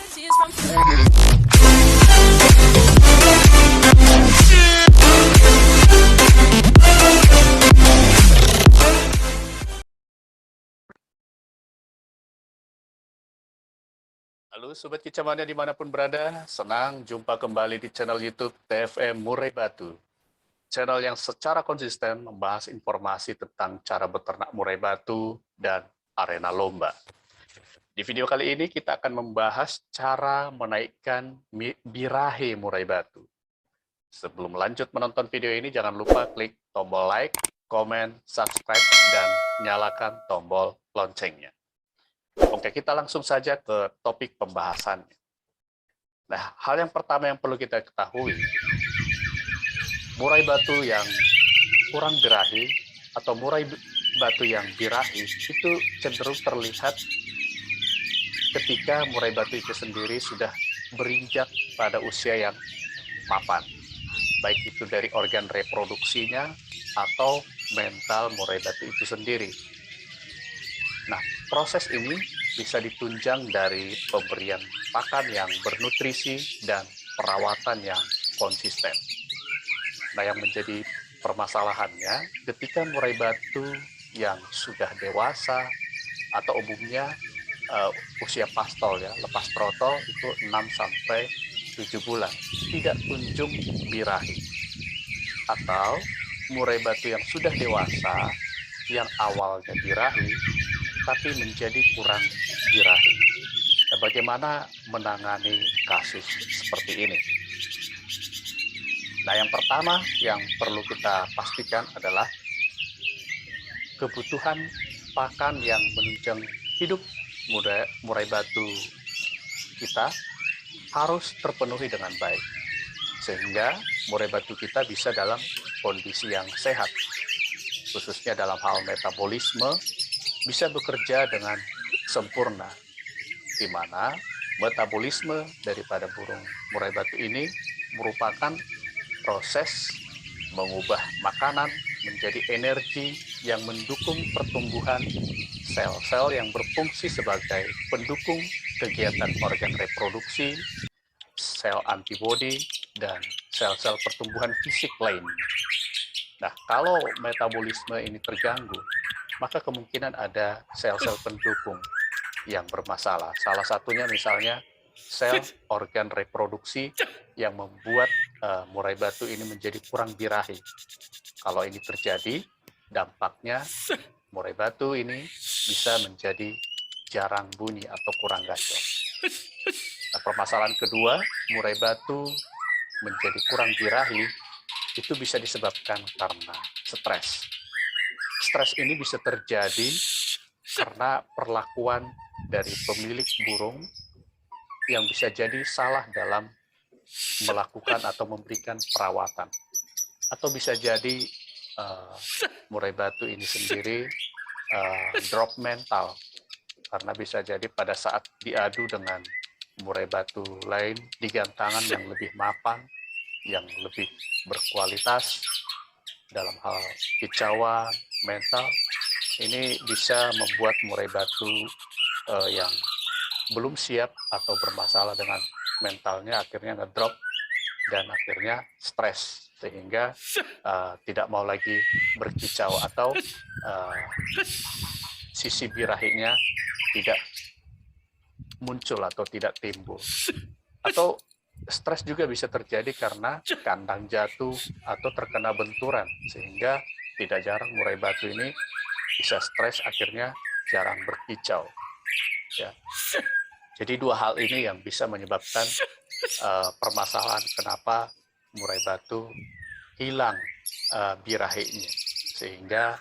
Halo Sobat Kicamania dimanapun berada, senang jumpa kembali di channel YouTube TFM Murai Batu. Channel yang secara konsisten membahas informasi tentang cara beternak murai batu dan arena lomba. Di video kali ini kita akan membahas cara menaikkan birahi murai batu. Sebelum lanjut menonton video ini, jangan lupa klik tombol like, komen, subscribe, dan nyalakan tombol loncengnya. Oke, kita langsung saja ke topik pembahasannya. Nah, hal yang pertama yang perlu kita ketahui, murai batu yang kurang birahi atau murai batu yang birahi itu cenderung terlihat ketika murai batu itu sendiri sudah berinjak pada usia yang mapan. Baik itu dari organ reproduksinya atau mental murai batu itu sendiri. Nah, proses ini bisa ditunjang dari pemberian pakan yang bernutrisi dan perawatan yang konsisten. Nah, yang menjadi permasalahannya ketika murai batu yang sudah dewasa atau umumnya usia pastol ya, lepas trotol itu 6-7 bulan, tidak kunjung birahi. Atau murai batu yang sudah dewasa yang awalnya birahi tapi menjadi kurang birahi. Nah, bagaimana menangani kasus seperti ini? Nah, yang pertama yang perlu kita pastikan adalah kebutuhan pakan yang menunjang hidup murai batu kita harus terpenuhi dengan baik, sehingga murai batu kita bisa dalam kondisi yang sehat, khususnya dalam hal metabolisme, bisa bekerja dengan sempurna, di mana metabolisme daripada burung murai batu ini merupakan proses mengubah makanan menjadi energi yang mendukung pertumbuhan sel-sel yang berfungsi sebagai pendukung kegiatan organ reproduksi, sel antibodi, dan sel-sel pertumbuhan fisik lainnya. Nah, kalau metabolisme ini terganggu, maka kemungkinan ada sel-sel pendukung yang bermasalah. Salah satunya misalnya sel organ reproduksi yang membuat murai batu ini menjadi kurang birahi. Kalau ini terjadi, dampaknya murai batu ini bisa menjadi jarang bunyi atau kurang gacor. Nah, permasalahan kedua, murai batu menjadi kurang birahi itu bisa disebabkan karena stres. Stres ini bisa terjadi karena perlakuan dari pemilik burung yang bisa jadi salah dalam melakukan atau memberikan perawatan. Atau bisa jadi murai batu ini sendiri drop mental, karena bisa jadi pada saat diadu dengan murai batu lain di gantangan yang lebih mapan, yang lebih berkualitas dalam hal kicauan, mental, ini bisa membuat murai batu yang belum siap atau bermasalah dengan mentalnya akhirnya ngedrop dan akhirnya stres, sehingga tidak mau lagi berkicau atau sisi birahinya tidak muncul atau tidak timbul. Atau stres juga bisa terjadi karena kandang jatuh atau terkena benturan, sehingga tidak jarang murai batu ini bisa stres akhirnya jarang berkicau. Ya. Jadi dua hal ini yang bisa menyebabkan permasalahan kenapa murai batu hilang birahinya, sehingga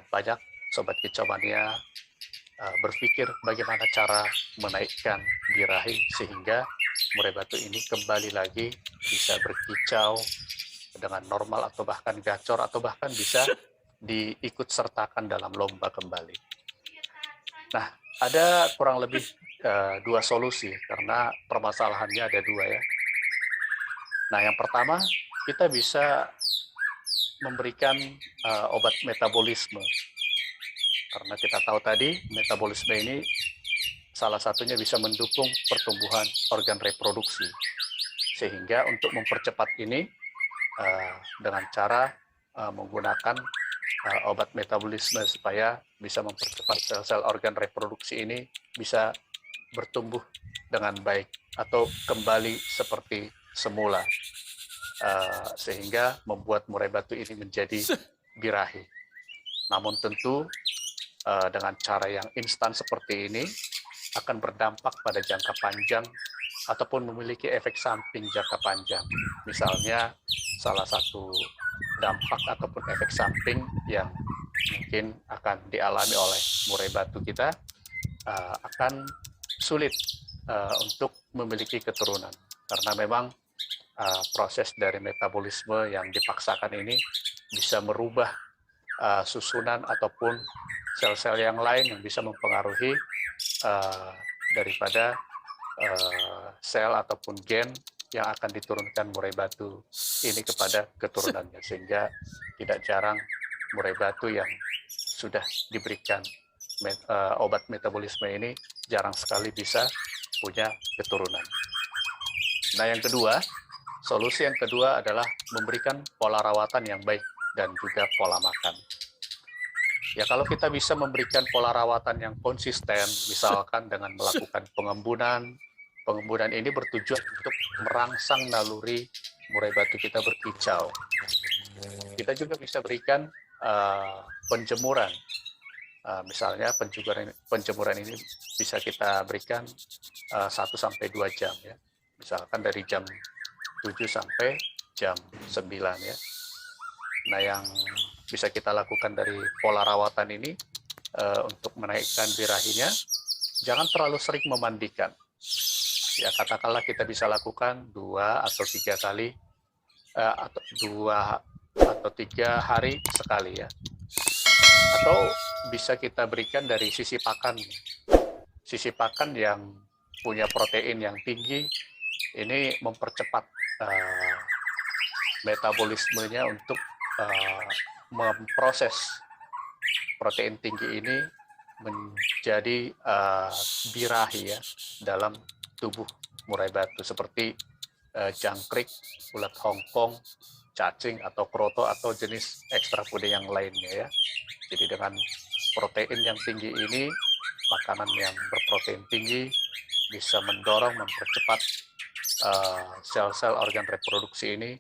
banyak sobat kicauania berpikir bagaimana cara menaikkan birahi sehingga murai batu ini kembali lagi bisa berkicau dengan normal atau bahkan gacor atau bahkan bisa diikut sertakan dalam lomba kembali. Nah, ada kurang lebih dua solusi karena permasalahannya ada dua ya. Nah, yang pertama kita bisa memberikan obat metabolisme. Karena kita tahu tadi metabolisme ini salah satunya bisa mendukung pertumbuhan organ reproduksi. Sehingga untuk mempercepat ini dengan cara menggunakan obat metabolisme supaya bisa mempercepat sel-sel organ reproduksi ini bisa bertumbuh dengan baik atau kembali seperti semula, sehingga membuat murai batu ini menjadi birahi. Namun tentu dengan cara yang instan seperti ini akan berdampak pada jangka panjang ataupun memiliki efek samping jangka panjang. Misalnya salah satu dampak ataupun efek samping yang mungkin akan dialami oleh murai batu kita akan sulit untuk memiliki keturunan, karena memang proses dari metabolisme yang dipaksakan ini bisa merubah susunan ataupun sel-sel yang lain yang bisa mempengaruhi daripada sel ataupun gen yang akan diturunkan murai batu ini kepada keturunannya, sehingga tidak jarang murai batu yang sudah diberikan obat metabolisme ini jarang sekali bisa punya keturunan. Nah, yang kedua, solusi yang kedua adalah memberikan pola rawatan yang baik dan juga pola makan. Ya, kalau kita bisa memberikan pola rawatan yang konsisten, misalkan dengan melakukan pengembunan ini bertujuan untuk merangsang naluri murai batu kita berkicau. Kita juga bisa berikan penjemuran. Misalnya penjemuran ini bisa kita berikan 1-2 jam ya. Misalkan dari jam 7 sampai jam 9 ya. Nah, yang bisa kita lakukan dari pola rawatan ini untuk menaikkan birahinya, jangan terlalu sering memandikan. Ya, katakanlah kita bisa lakukan 2 atau 3 kali atau 2 atau 3 hari sekali ya. Atau bisa kita berikan dari sisi pakan. Sisi pakan yang punya protein yang tinggi ini mempercepat metabolismenya untuk memproses protein tinggi ini menjadi birahi ya dalam tubuh murai batu, seperti jangkrik, ulat Hongkong, cacing atau kroto atau jenis ekstra puding yang lainnya ya. Jadi dengan protein yang tinggi ini, makanan yang berprotein tinggi bisa mendorong, mempercepat sel-sel organ reproduksi ini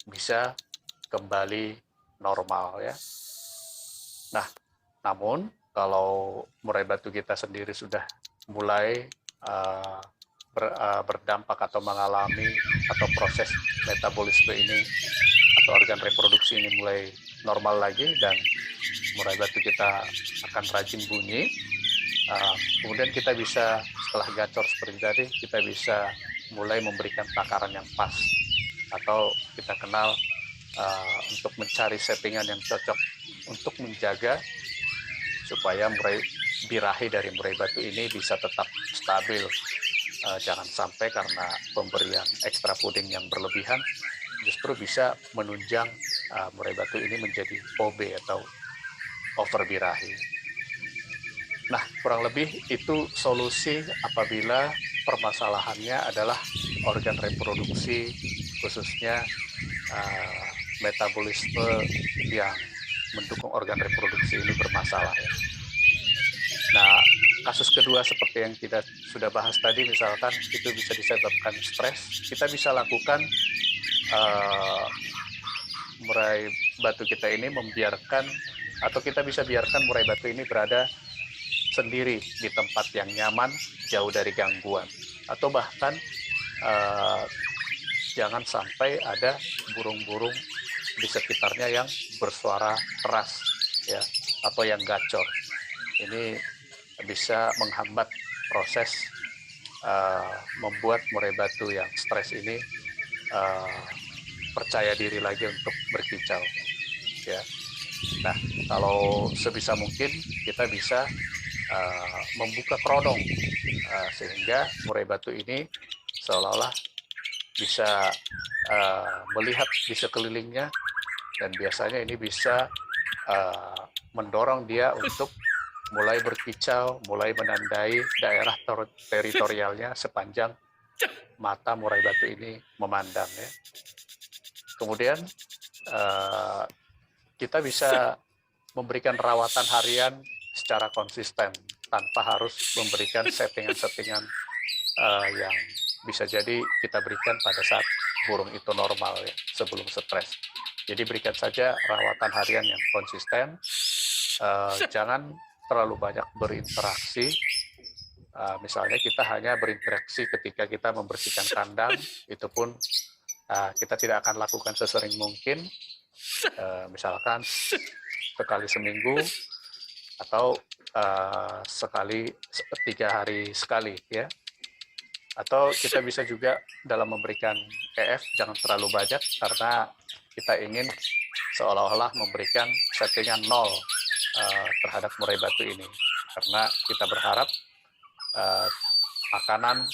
bisa kembali normal ya. Nah, namun kalau murai batu kita sendiri sudah mulai berdampak atau mengalami atau proses metabolisme ini atau organ reproduksi ini mulai normal lagi dan murai batu kita akan rajin bunyi, kemudian kita bisa setelah gacor seperti tadi, kita bisa mulai memberikan takaran yang pas atau kita kenal untuk mencari settingan yang cocok untuk menjaga supaya birahi dari murai batu ini bisa tetap stabil. Jangan sampai karena pemberian ekstra puding yang berlebihan justru bisa menunjang murai batu ini menjadi OB atau over birahi. Nah, kurang lebih itu solusi apabila permasalahannya adalah organ reproduksi, khususnya metabolisme yang mendukung organ reproduksi ini bermasalah ya. Nah, kasus kedua seperti yang kita sudah bahas tadi, misalkan itu bisa disebabkan stres, kita bisa lakukan murai batu kita ini membiarkan, atau kita bisa biarkan murai batu ini berada sendiri di tempat yang nyaman, jauh dari gangguan, atau bahkan jangan sampai ada burung-burung di sekitarnya yang bersuara keras ya, atau yang gacor. Ini bisa menghambat proses membuat murai batu yang stres ini percaya diri lagi untuk berkicau ya. Nah, kalau sebisa mungkin kita bisa membuka kerodong sehingga murai batu ini seolah-olah bisa melihat di sekelilingnya, dan biasanya ini bisa mendorong dia untuk mulai berkicau, mulai menandai daerah teritorialnya sepanjang mata murai batu ini memandang ya. Kemudian kita bisa memberikan rawatan harian secara konsisten tanpa harus memberikan settingan-settingan yang bisa jadi kita berikan pada saat burung itu normal ya, sebelum stres. Jadi berikan saja rawatan harian yang konsisten, jangan terlalu banyak berinteraksi. Misalnya kita hanya berinteraksi ketika kita membersihkan kandang, itu pun kita tidak akan lakukan sesering mungkin, misalkan sekali seminggu atau sekali 3 hari sekali ya. Atau kita bisa juga dalam memberikan EF jangan terlalu banyak karena kita ingin seolah-olah memberikan settingan 0 terhadap murai batu ini, karena kita berharap makanan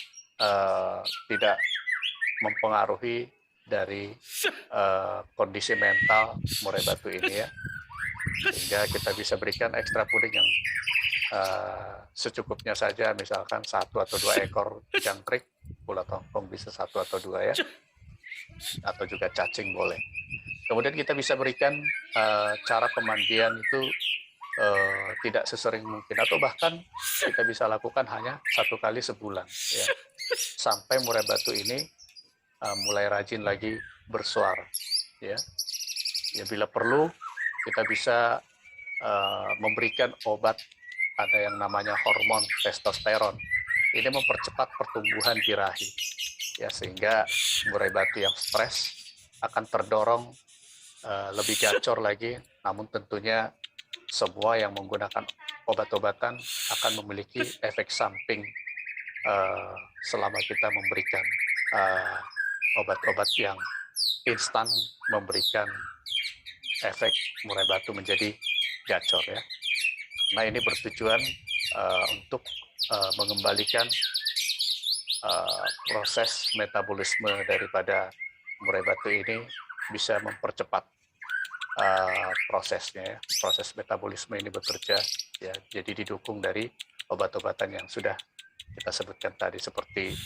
tidak mempengaruhi dari kondisi mental murai batu ini ya, sehingga kita bisa berikan ekstra puding yang secukupnya saja, misalkan 1 atau 2 ekor jangkrik, ulat tongkong bisa 1 atau 2 ya, atau juga cacing boleh. Kemudian kita bisa berikan cara pemandian itu tidak sesering mungkin, atau bahkan kita bisa lakukan hanya 1 kali sebulan ya, sampai murai batu ini mulai rajin lagi bersuara ya. Ya bila perlu kita bisa memberikan obat, ada yang namanya hormon testosteron. Ini mempercepat pertumbuhan birahi ya, sehingga murai batu yang stres akan terdorong lebih gacor lagi. Namun tentunya semua yang menggunakan obat-obatan akan memiliki efek samping selama kita memberikan obat-obat yang instan memberikan efek murai batu menjadi gacor ya. Nah ini bertujuan untuk mengembalikan proses metabolisme daripada murai batu ini, bisa mempercepat prosesnya ya. Proses metabolisme ini bekerja ya, jadi didukung dari obat-obatan yang sudah kita sebutkan tadi, seperti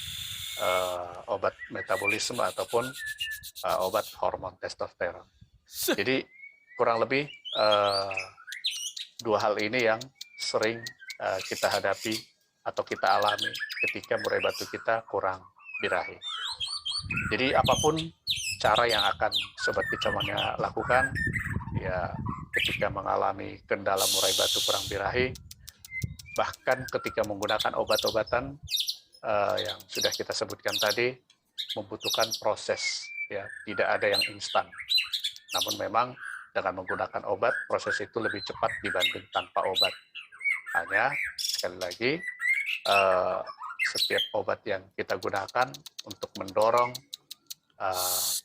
obat metabolisme ataupun obat hormon testosteron. Jadi kurang lebih 2 hal ini yang sering kita hadapi atau kita alami ketika murai batu kita kurang birahi. Jadi apapun cara yang akan Sobat Kicau Mania lakukan, ya ketika mengalami kendala murai batu kurang birahi, bahkan ketika menggunakan obat-obatan yang sudah kita sebutkan tadi, membutuhkan proses, ya tidak ada yang instan. Namun memang dengan menggunakan obat, proses itu lebih cepat dibanding tanpa obat. Hanya sekali lagi, setiap obat yang kita gunakan untuk mendorong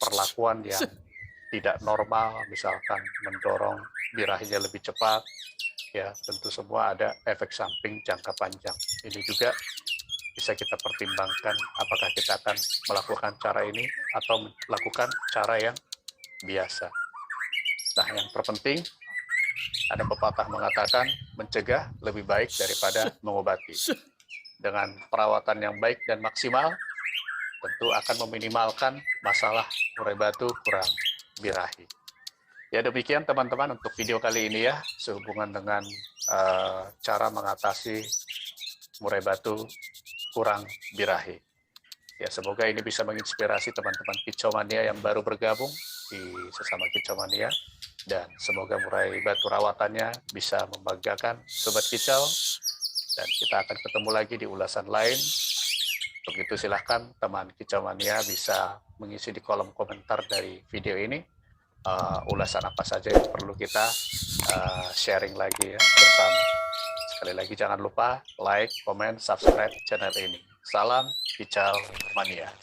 perlakuan yang tidak normal, misalkan mendorong birahinya lebih cepat, ya tentu semua ada efek samping jangka panjang. Ini juga bisa kita pertimbangkan apakah kita akan melakukan cara ini atau melakukan cara yang biasa. Nah, yang terpenting, ada pepatah mengatakan mencegah lebih baik daripada mengobati. Dengan perawatan yang baik dan maksimal, tentu akan meminimalkan masalah murai batu kurang birahi. Ya demikian teman-teman untuk video kali ini ya, sehubungan dengan cara mengatasi murai batu kurang birahi. Ya semoga ini bisa menginspirasi teman-teman Kicau Mania yang baru bergabung di sesama Kicau Mania, dan semoga murai batu rawatannya bisa membanggakan Sobat Kicau, dan kita akan ketemu lagi di ulasan lain. Untuk itu silahkan teman Kicau Mania bisa mengisi di kolom komentar dari video ini ulasan apa saja yang perlu kita sharing lagi ya bersama. Sekali lagi jangan lupa like, komen, subscribe channel ini. Salam Kicau Mania.